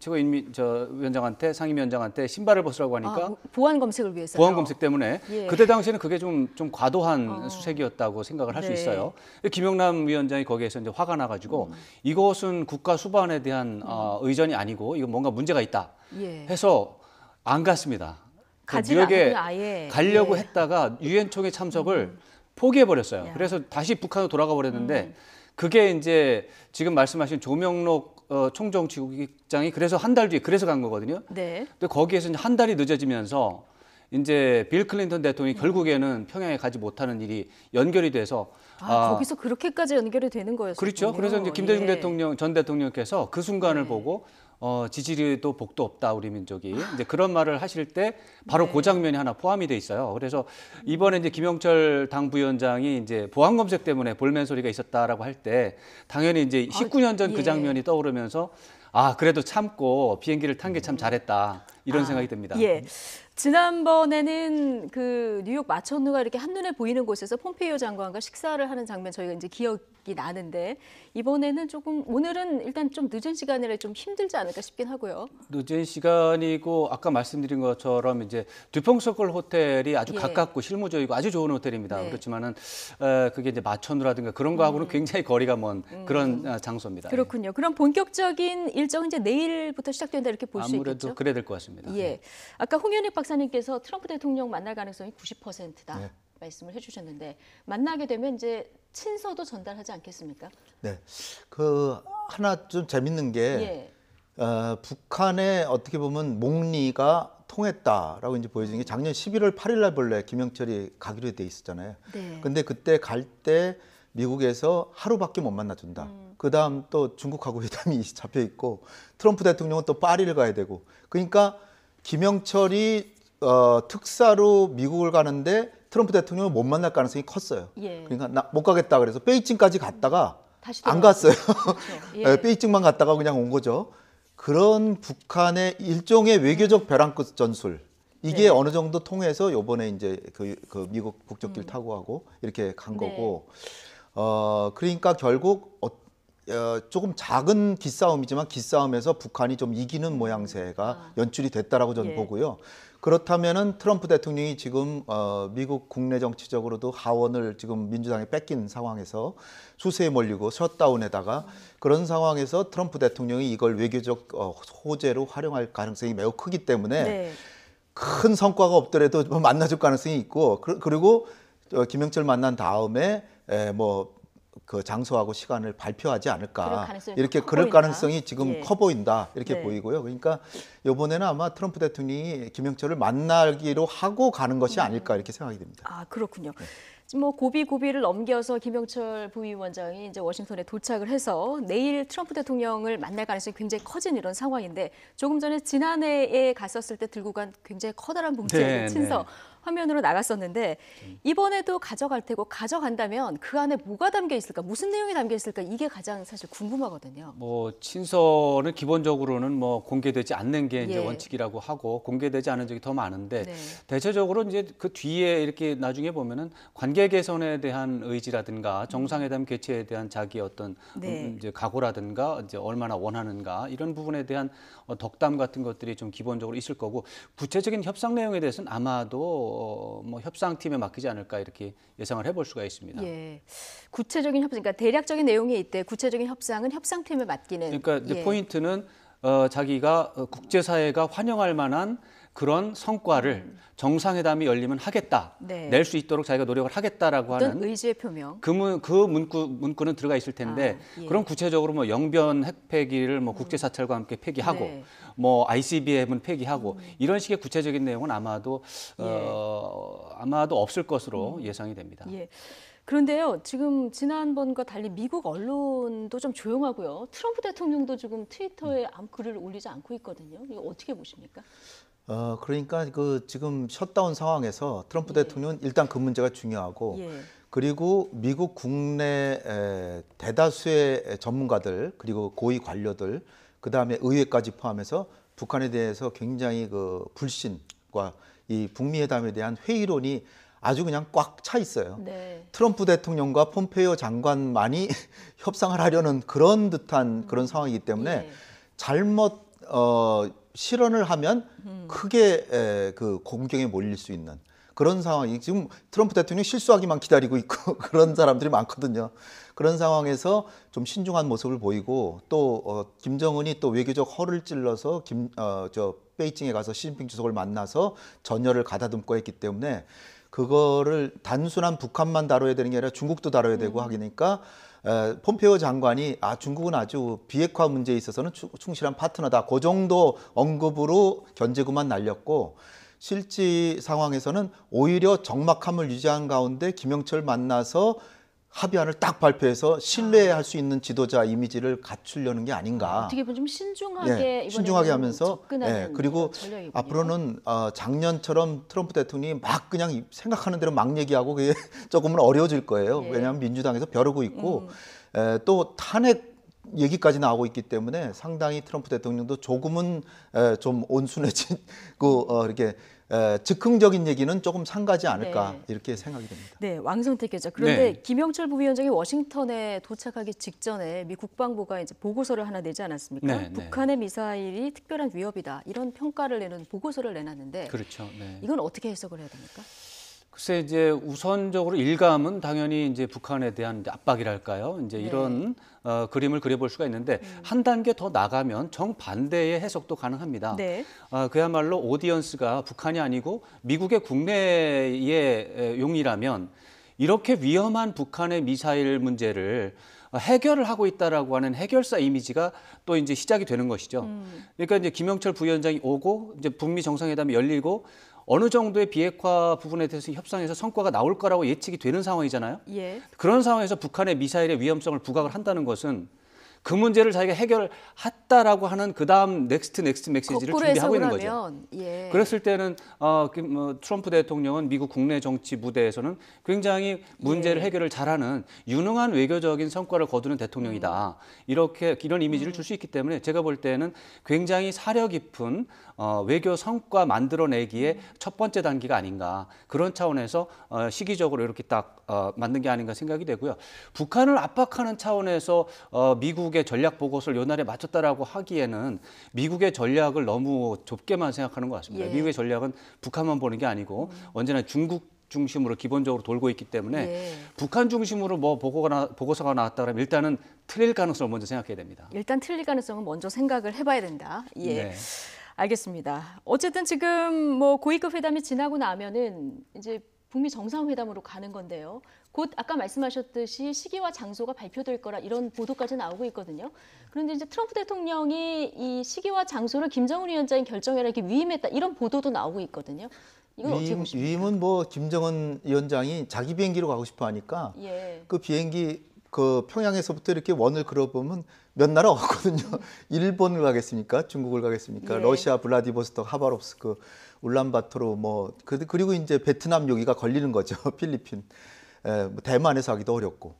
위원장한테 상임위원장한테 신발을 벗으라고 하니까 보안 검색을 위해서요. 보안 검색 때문에 예. 그때 당시에는 그게 좀 과도한 수색이었다고 생각을 할 수 네. 있어요. 김영남 위원장이 거기에서 이제 화가 나가지고 이것은 국가 수반에 대한 의전이 아니고 이거 뭔가 문제가 있다 예. 해서 안 갔습니다. 가지 뉴욕에 않았군요, 아예. 가려고 예. 했다가 유엔 총회 참석을 포기해 버렸어요. 그래서 다시 북한으로 돌아가 버렸는데 그게 이제 지금 말씀하신 조명록 총정치국장이 그래서 한 달 뒤에 그래서 간 거거든요. 네. 근데 거기에서 이제 한 달이 늦어지면서 이제 빌 클린턴 대통령이 결국에는 평양에 가지 못하는 일이 연결이 돼서 거기서 그렇게까지 연결이 되는 거였어요. 그렇죠. 그래서 이제 김대중 대통령 전 대통령께서 그 순간을 보고 지지리도 복도 없다 우리 민족이 이제 그런 말을 하실 때 바로 그 장면이 하나 포함이 돼 있어요. 그래서 이번에 이제 김영철 당부위원장이 이제 보안 검색 때문에 볼멘 소리가 있었다라고 할 때 당연히 이제 19년 전 그 장면이 떠오르면서 그래도 참고 비행기를 탄 게 참 잘했다 이런 생각이 듭니다. 예. 지난번에는 그 뉴욕 마천루가 이렇게 한눈에 보이는 곳에서 폼페이오 장관과 식사를 하는 장면 저희가 이제 기억이 나는데 이번에는 조금 오늘은 일단 좀 늦은 시간이라 좀 힘들지 않을까 싶긴 하고요. 늦은 시간이고 아까 말씀드린 것처럼 이제 듀퐁서클 호텔이 아주 예. 가깝고 실무적이고 아주 좋은 호텔입니다. 네. 그렇지만은 그게 이제 마천루라든가 그런 거하고는 굉장히 거리가 먼 그런 장소입니다. 그렇군요. 그럼 본격적인 일정은 이제 내일부터 시작된다 이렇게 볼 수 있겠죠? 아무래도 그래야 될 것 같습니다. 예. 아까 홍현익 박사님께서 트럼프 대통령 만날 가능성이 90%다 네. 말씀을 해주셨는데 만나게 되면 이제 친서도 전달하지 않겠습니까? 네, 그 하나 좀 재밌는 게 예. 북한의 어떻게 보면 목리가 통했다라고 이제 보여지는 게 작년 11월 8일 날 본래 김영철이 가기로 돼 있었잖아요. 네. 근데 그때 갈 때 미국에서 하루밖에 못 만나준다. 그다음 또 중국하고 회담이 잡혀 있고 트럼프 대통령은 또 파리를 가야 되고 그러니까 김영철이 특사로 미국을 가는데 트럼프 대통령을 못 만날 가능성이 컸어요. 예. 그러니까 나 못 가겠다 그래서 베이징까지 갔다가 다시 안 갔어요. 그렇죠. 예. 베이징만 갔다가 그냥 온 거죠. 그런 북한의 일종의 외교적 벼랑 끝 전술. 이게 네. 어느 정도 통해서 요번에 이제 그 미국 국적기를 타고 하고 이렇게 간 네. 거고. 그러니까 결국 조금 작은 기싸움이지만 기싸움에서 북한이 좀 이기는 모양새가 연출이 됐다라고 저는 예. 보고요. 그렇다면은 트럼프 대통령이 지금 미국 국내 정치적으로도 하원을 지금 민주당에 뺏긴 상황에서 수세에 몰리고 셧다운에다가 그런 상황에서 트럼프 대통령이 이걸 외교적 호재로 활용할 가능성이 매우 크기 때문에 네. 큰 성과가 없더라도 만나줄 가능성이 있고 그리고 김영철 만난 다음에 뭐 그 장소하고 시간을 발표하지 않을까 이렇게 그럴 가능성이 지금 커 보인다 이렇게 보이고요. 그러니까 이번에는 아마 트럼프 대통령이 김영철을 만나기로 하고 가는 것이 아닐까 이렇게 생각이 됩니다. 아 그렇군요. 지금 뭐 고비를 넘겨서 김영철 부위원장이 이제 워싱턴에 도착을 해서 내일 트럼프 대통령을 만날 가능성이 굉장히 커진 이런 상황인데 조금 전에 지난해에 갔었을 때 들고 간 굉장히 커다란 봉지의 친서 화면으로 나갔었는데 이번에도 가져갈 테고 가져간다면 그 안에 뭐가 담겨 있을까, 무슨 내용이 담겨 있을까 이게 가장 사실 궁금하거든요. 뭐 친서는 기본적으로는 뭐 공개되지 않는 게 이제 예. 원칙이라고 하고 공개되지 않은 적이 더 많은데 네. 대체적으로 이제 그 뒤에 이렇게 나중에 보면은 관계 개선에 대한 의지라든가 정상회담 개최에 대한 자기 어떤 네. 이제 각오라든가 이제 얼마나 원하는가 이런 부분에 대한 덕담 같은 것들이 좀 기본적으로 있을 거고 구체적인 협상 내용에 대해서는 아마도 뭐 협상팀에 맡기지 않을까 이렇게 예상을 해볼 수가 있습니다. 예, 구체적인 협상, 그러니까 대략적인 내용이 있대. 구체적인 협상은 협상팀에 맡기는. 그러니까 이제 포인트는 자기가 국제사회가 환영할 만한 그런 성과를 정상회담이 열리면 하겠다, 네. 낼 수 있도록 자기가 노력을 하겠다라고 어떤 하는 의지의 표명. 그 문구는 들어가 있을 텐데 예. 그럼 구체적으로 뭐 영변 핵 폐기를 뭐 국제사찰과 함께 폐기하고 네. 뭐 ICBM은 폐기하고 이런 식의 구체적인 내용은 아마도 아마도 없을 것으로 예상이 됩니다. 예. 그런데요, 지금 지난번과 달리 미국 언론도 좀 조용하고요. 트럼프 대통령도 지금 트위터에 아무 글을 올리지 않고 있거든요. 이거 어떻게 보십니까? 그러니까 그 지금 셧다운 상황에서 트럼프 대통령은 일단 그 문제가 중요하고 그리고 미국 국내 대다수의 전문가들 그리고 고위 관료들 그다음에 의회까지 포함해서 북한에 대해서 굉장히 그 불신과 이 북미 회담에 대한 회의론이 아주 그냥 꽉 차 있어요. 트럼프 대통령과 폼페이오 장관만이 협상을 하려는 그런 듯한 그런 상황이기 때문에 잘못 실언을 하면 크게 그 공경에 몰릴 수 있는 그런 상황이 지금 트럼프 대통령이 실수하기만 기다리고 있고 그런 사람들이 많거든요. 그런 상황에서 좀 신중한 모습을 보이고 또 김정은이 또 외교적 허를 찔러서 베이징에 가서 시진핑 주석을 만나서 전열을 가다듬고 했기 때문에 그거를 단순한 북한만 다뤄야 되는 게 아니라 중국도 다뤄야 되고 하니까 폼페이오 장관이 중국은 아주 비핵화 문제에 있어서는 충실한 파트너다. 그 정도 언급으로 견제구만 날렸고 실제 상황에서는 오히려 적막함을 유지한 가운데 김영철 만나서 합의안을 딱 발표해서 신뢰할 수 있는 지도자 이미지를 갖추려는 게 아닌가. 어떻게 보면 좀 신중하게 신중하게 하면서 그리고 전략이군요. 앞으로는 작년처럼 트럼프 대통령이 막 그냥 생각하는 대로 막 얘기하고 그게 조금은 어려워질 거예요. 왜냐하면 민주당에서 벼르고 있고 또 탄핵 얘기까지 나오고 있기 때문에 상당히 트럼프 대통령도 조금은 좀 온순해지고 이렇게 즉흥적인 얘기는 조금 상가지 않을까 이렇게 생각이 됩니다. 네, 왕성택 기자. 그런데 김영철 부위원장이 워싱턴에 도착하기 직전에 미 국방부가 이제 보고서를 하나 내지 않았습니까? 북한의 미사일이 특별한 위협이다 이런 평가를 내는 보고서를 내놨는데, 그렇죠. 이건 어떻게 해석을 해야 됩니까? 글쎄 이제 우선적으로 일감은 당연히 이제 북한에 대한 이제 압박이랄까요? 이제 이런 그림을 그려볼 수가 있는데 한 단계 더 나가면 정반대의 해석도 가능합니다. 그야말로 오디언스가 북한이 아니고 미국의 국내의 용이라면 이렇게 위험한 북한의 미사일 문제를 해결을 하고 있다라고 하는 해결사 이미지가 또 이제 시작이 되는 것이죠. 그러니까 이제 김영철 부위원장이 오고 이제 북미 정상회담이 열리고 어느 정도의 비핵화 부분에 대해서 협상에서 성과가 나올 거라고 예측이 되는 상황이잖아요. 그런 상황에서 북한의 미사일의 위험성을 부각을 한다는 것은 그 문제를 자기가 해결했다라고 하는 그 다음 넥스트 메시지를 준비하고 있는 거죠. 그랬을 때는 트럼프 대통령은 미국 국내 정치 무대에서는 굉장히 문제를 해결을 잘하는 유능한 외교적인 성과를 거두는 대통령이다. 이런 이미지를 줄 수 있기 때문에 제가 볼 때는 굉장히 사려 깊은 외교 성과 만들어내기에 첫 번째 단계가 아닌가. 그런 차원에서 시기적으로 이렇게 딱 만든 게 아닌가 생각이 되고요. 북한을 압박하는 차원에서 미국의 전략 보고서를 요날에 맞췄다라고 하기에는 미국의 전략을 너무 좁게만 생각하는 것 같습니다. 미국의 전략은 북한만 보는 게 아니고 언제나 중국 중심으로 기본적으로 돌고 있기 때문에 북한 중심으로 뭐 보고서가 나왔다 그러면 일단은 틀릴 가능성을 먼저 생각해야 됩니다. 일단 틀릴 가능성은 먼저 생각을 해봐야 된다. 알겠습니다. 어쨌든 지금 뭐 고위급 회담이 지나고 나면은 이제 북미 정상회담으로 가는 건데요. 곧 아까 말씀하셨듯이 시기와 장소가 발표될 거라 이런 보도까지 나오고 있거든요. 그런데 이제 트럼프 대통령이 이 시기와 장소를 김정은 위원장이 결정해라 이렇게 위임했다 이런 보도도 나오고 있거든요. 이건 어떻게 보십니까? 위임은 뭐 김정은 위원장이 자기 비행기로 가고 싶어 하니까 그 비행기 그 평양에서부터 이렇게 원을 그려보면 몇 나라 없거든요. 일본을 가겠습니까? 중국을 가겠습니까? 러시아, 블라디보스톡, 하바롭스크, 울란바토르 뭐 그리고 이제 베트남 여기가 걸리는 거죠. 필리핀, 대만에서 하기도 어렵고.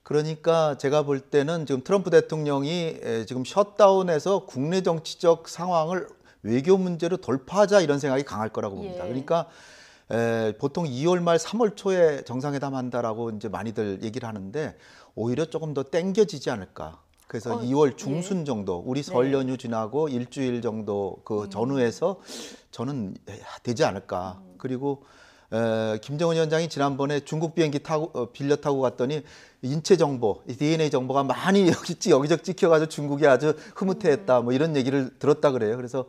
그러니까 제가 볼 때는 지금 트럼프 대통령이 지금 셧다운해서 국내 정치적 상황을 외교 문제로 돌파하자 이런 생각이 강할 거라고 봅니다. 그러니까 보통 2월 말 3월 초에 정상회담 한다라고 이제 많이들 얘기를 하는데 오히려 조금 더 땡겨지지 않을까. 그래서 2월 중순 정도 우리 설 연휴 지나고 일주일 정도 그 전후에서 저는 되지 않을까. 그리고 김정은 위원장이 지난번에 중국 비행기 빌려 타고 갔더니 인체 정보, DNA 정보가 많이 여기저기 찍혀가지고 중국이 아주 흐뭇해했다 뭐 이런 얘기를 들었다 그래요. 그래서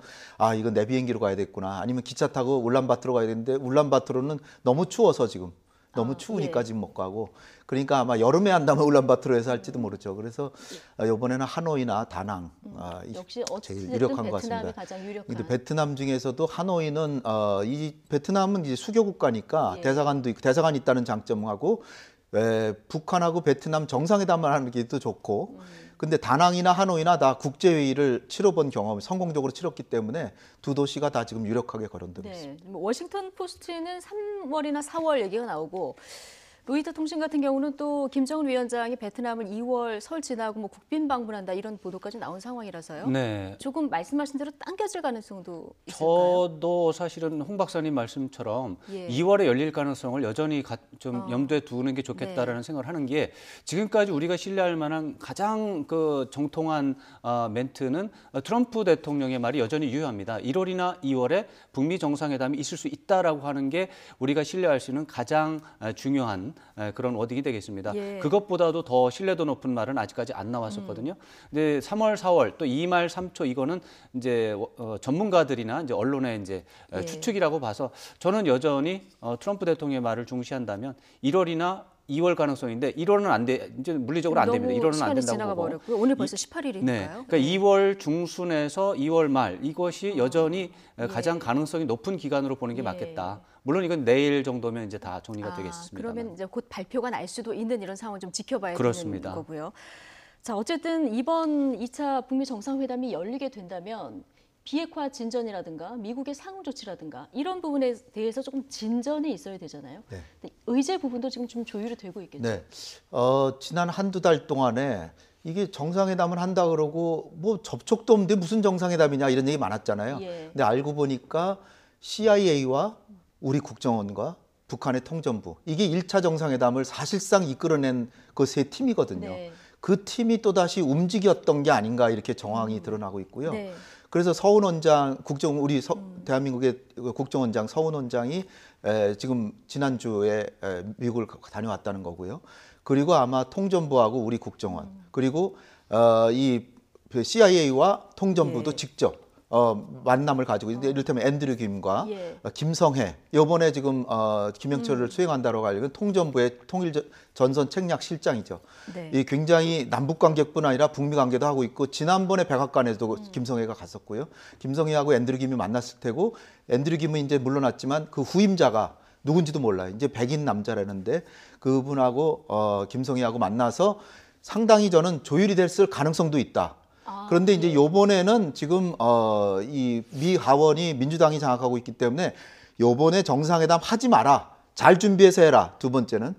이건 내 비행기로 가야 되겠구나. 아니면 기차 타고 울란바토르 가야 되는데 울란바토르는 너무 추워서 지금 너무 추우니까 지금 못 가고 그러니까 아마 여름에 한다면 울란바토르에서 할지도 모르죠. 그래서 이번에는 하노이나 다낭 역시 제일 유력한 것 같습니다. 근데 베트남 중에서도 하노이는 이 베트남은 이제 수교 국가니까 대사관도 있고 대사관이 있다는 장점하고 북한하고 베트남 정상회담을 하는 게 더 좋고 근데 다낭이나 하노이나 다 국제회의를 치러본 경험, 성공적으로 치렀기 때문에 두 도시가 다 지금 유력하게 거론되고 있습니다. 뭐 워싱턴 포스트는 3월이나 4월 얘기가 나오고 로이터 통신 같은 경우는 또 김정은 위원장이 베트남을 2월 설 지나고 뭐 국빈 방문한다 이런 보도까지 나온 상황이라서요. 네. 조금 말씀하신 대로 당겨질 가능성도 있을까요? 저도 사실은 홍 박사님 말씀처럼 예. 2월에 열릴 가능성을 여전히 좀 염두에 두는 게 좋겠다라는 네. 생각을 하는 게 지금까지 우리가 신뢰할 만한 가장 그 정통한 멘트는 트럼프 대통령의 말이 여전히 유효합니다. 1월이나 2월에 북미 정상회담이 있을 수 있다라고 하는 게 우리가 신뢰할 수 있는 가장 중요한 그런 워딩이 되겠습니다. 예. 그것보다도 더 신뢰도 높은 말은 아직까지 안 나왔었거든요. 근데 3월, 4월 또 2말 3초 이거는 이제 전문가들이나 이제 언론의 이제 예. 추측이라고 봐서 저는 여전히 트럼프 대통령의 말을 중시한다면 1월이나 2월 가능성인데 1월은 안 돼. 이제 물리적으로 안 됩니다. 1월은 안 된다고 지나가 보고. 버렸고요. 오늘 벌써 18일이니까요. 네. 그러니까 2월 중순에서 2월 말 이것이 여전히 가장 가능성이 높은 기간으로 보는 게 맞겠다. 물론 이건 내일 정도면 이제 다 정리가 되겠습니다. 그러면 이제 곧 발표가 날 수도 있는 이런 상황을 좀 지켜봐야 그렇습니다. 되는 거고요. 자, 어쨌든 이번 2차 북미 정상회담이 열리게 된다면 비핵화 진전이라든가 미국의 상응 조치라든가 이런 부분에 대해서 조금 진전이 있어야 되잖아요. 네. 의제 부분도 지금 좀 조율이 되고 있겠죠. 네. 지난 한두 달 동안에 이게 정상회담을 한다 그러고 뭐 접촉도 없는데 무슨 정상회담이냐 이런 얘기 많았잖아요. 예. 근데 알고 보니까 CIA와 우리 국정원과 북한의 통전부 이게 1차 정상회담을 사실상 이끌어낸 그 세 팀이거든요. 네. 그 팀이 또다시 움직였던 게 아닌가 이렇게 정황이 드러나고 있고요. 네. 그래서 서훈 원장, 대한민국의 국정원장 서훈 원장이 지금 지난주에 미국을 다녀왔다는 거고요. 그리고 아마 통전부하고 우리 국정원 그리고 이 CIA와 통전부도 직접 만남을 가지고 있는데 이를테면 앤드류 김과 김성해 이번에 지금 김영철을 수행한다고 알려진 통전부의 통일 전선 책략 실장이죠. 네. 이 굉장히 남북 관계뿐 아니라 북미 관계도 하고 있고 지난번에 백악관에도 김성해가 갔었고요. 김성해하고 앤드류 김이 만났을 테고 앤드류 김은 이제 물러났지만 그 후임자가 누군지도 몰라요. 이제 백인 남자라는데 그분하고 김성해하고 만나서 상당히 저는 조율이 됐을 가능성도 있다. 그런데 이제 요번에는 지금 이 미 하원이 민주당이 장악하고 있기 때문에 요번에 정상회담 하지 마라. 잘 준비해서 해라. 두 번째는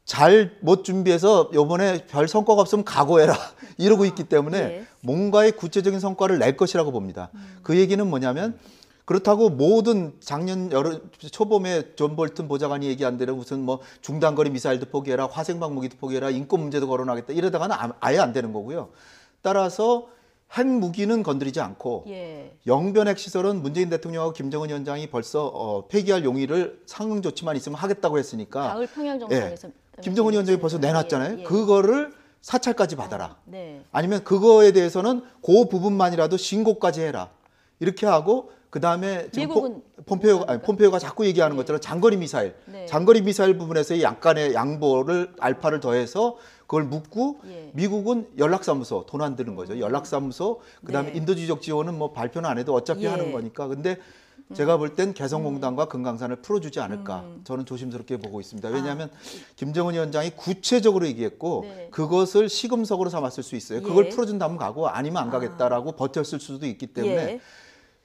잘 못 준비해서 요번에 별 성과가 없으면 각오해라. 이러고 있기 때문에 뭔가의 구체적인 성과를 낼 것이라고 봅니다. 그 얘기는 뭐냐면 그렇다고 모든 작년 초봄에 존 볼튼 보좌관이 얘기한 대로 무슨 뭐 중단거리 미사일도 포기해라. 화생방 무기도 포기해라. 인권 문제도 거론하겠다. 이러다가는 아예 안 되는 거고요. 따라서 핵무기는 건드리지 않고 영변 핵시설은 문재인 대통령하고 김정은 위원장이 벌써 폐기할 용의를 상응 조치만 있으면 하겠다고 했으니까 가을 평양 정상에서 김정은 위원장이 벌써 내놨잖아요. 그거를 사찰까지 받아라. 네. 아니면 그거에 대해서는 그 부분만이라도 신고까지 해라. 이렇게 하고 그다음에 지금 폼페이오가 자꾸 얘기하는 것처럼 장거리 미사일, 장거리 미사일 부분에서 약간의 양보를 알파를 더해서 그걸 묻고 미국은 연락사무소 돈 안 드는 거죠. 연락사무소 그다음에 인도주의적 지원은 뭐 발표는 안 해도 어차피 하는 거니까. 근데 제가 볼 땐 개성공단과 금강산을 풀어주지 않을까 저는 조심스럽게 보고 있습니다. 왜냐하면 김정은 위원장이 구체적으로 얘기했고 그것을 시금석으로 삼았을 수 있어요. 그걸 풀어준다면 가고 아니면 안 가겠다라고 버텼을 수도 있기 때문에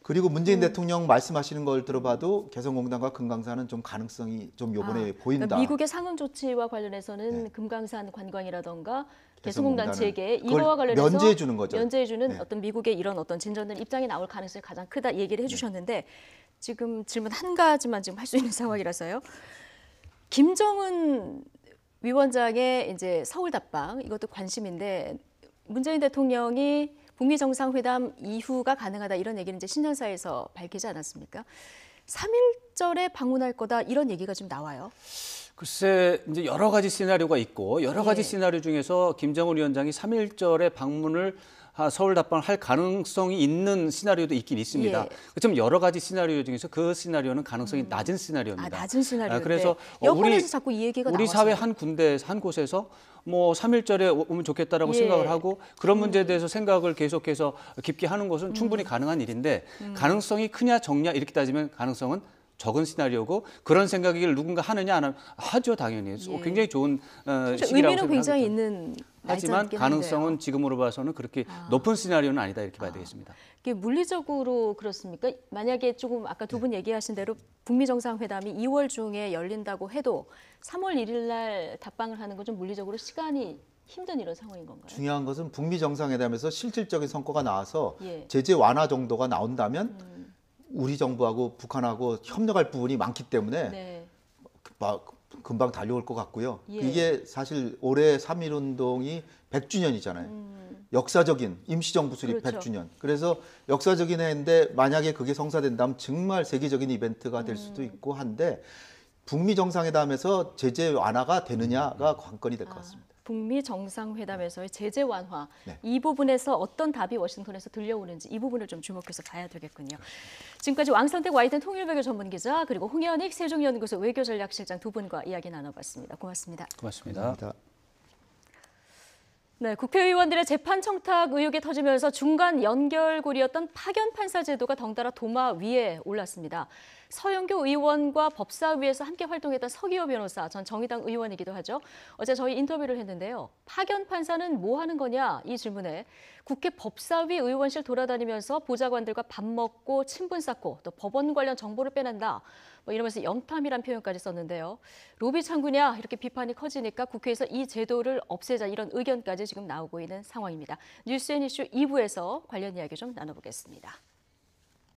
그리고 문재인 대통령 말씀하시는 걸 들어봐도 개성공단과 금강산은 좀 가능성이 좀 요번에 보인다. 그러니까 미국의 상응 조치와 관련해서는 금강산 관광이라던가 개성공단 체계 이거와 관련해서 면제해 주는 거죠. 면제해 주는 어떤 미국의 이런 어떤 진전된 입장이 나올 가능성이 가장 크다 얘기를 해주셨는데 지금 질문 한 가지만 지금 할 수 있는 상황이라서요. 김정은 위원장의 이제 서울 답방 이것도 관심인데 문재인 대통령이 북미 정상회담 이후가 가능하다 이런 얘기는 이제 신년사에서 밝히지 않았습니까? 3.1절에 방문할 거다 이런 얘기가 좀 나와요. 글쎄 이제 여러 가지 시나리오가 있고 여러 가지 시나리오 중에서 김정은 위원장이 3.1절에 방문을 서울 답방을 할 가능성이 있는 시나리오도 있긴 있습니다. 그렇지만 여러 가지 시나리오 중에서 그 시나리오는 가능성이 낮은 시나리오입니다. 낮은 시나리오. 그래서 여권에서 자꾸 이 얘기가 우리 나왔어요. 사회 한 군데 한 곳에서 뭐 3.1절에 오면 좋겠다라고 생각을 하고 그런 문제에 대해서 생각을 계속해서 깊게 하는 것은 충분히 가능한 일인데 가능성이 크냐 적냐 이렇게 따지면 가능성은 적은 시나리오고 그런 생각을 누군가 하느냐 안 하죠 당연히. 예. 굉장히 좋은 시기라고 의미는 굉장히 생각하죠. 있는 하지만 날짜긴 가능성은 한데요. 지금으로 봐서는 그렇게 높은 시나리오는 아니다 이렇게 봐야 되겠습니다. 이게 물리적으로 그렇습니까? 만약에 조금 아까 두 분 얘기하신 대로 북미 정상회담이 2월 중에 열린다고 해도 3월 1일 날 답방을 하는 건 좀 물리적으로 시간이 힘든 이런 상황인 건가요? 중요한 것은 북미 정상회담에서 실질적인 성과가 나와서 예. 제재 완화 정도가 나온다면 우리 정부하고 북한하고 협력할 부분이 많기 때문에 네. 금방 달려올 것 같고요. 예. 이게 사실 올해 3.1운동이 100주년이잖아요. 역사적인 임시정부 수립 그렇죠. 100주년. 그래서 역사적인 해인데 만약에 그게 성사된다면 정말 세계적인 이벤트가 될 수도 있고 한데 북미 정상회담에서 제재 완화가 되느냐가 관건이 될 것 같습니다. 북미 정상회담에서의 제재 완화 네. 이 부분에서 어떤 답이 워싱턴에서 들려오는지 이 부분을 좀 주목해서 봐야 되겠군요. 지금까지 왕선택 와이든 통일외교 전문기자 그리고 홍현익 세종연구소 외교전략실장 두 분과 이야기 나눠봤습니다. 고맙습니다. 고맙습니다. 감사합니다. 네, 국회의원들의 재판 청탁 의혹이 터지면서 중간 연결고리였던 파견 판사 제도가 덩달아 도마 위에 올랐습니다. 서영교 의원과 법사위에서 함께 활동했던 서기호 변호사, 전 정의당 의원이기도 하죠. 어제 저희 인터뷰를 했는데요. 파견 판사는 뭐 하는 거냐 이 질문에 국회 법사위 의원실 돌아다니면서 보좌관들과 밥 먹고 친분 쌓고 또 법원 관련 정보를 빼낸다. 뭐 이러면서 영탐이란 표현까지 썼는데요. 로비 창구냐 이렇게 비판이 커지니까 국회에서 이 제도를 없애자 이런 의견까지 지금 나오고 있는 상황입니다. 뉴스 앤 이슈 2부에서 관련 이야기 좀 나눠보겠습니다.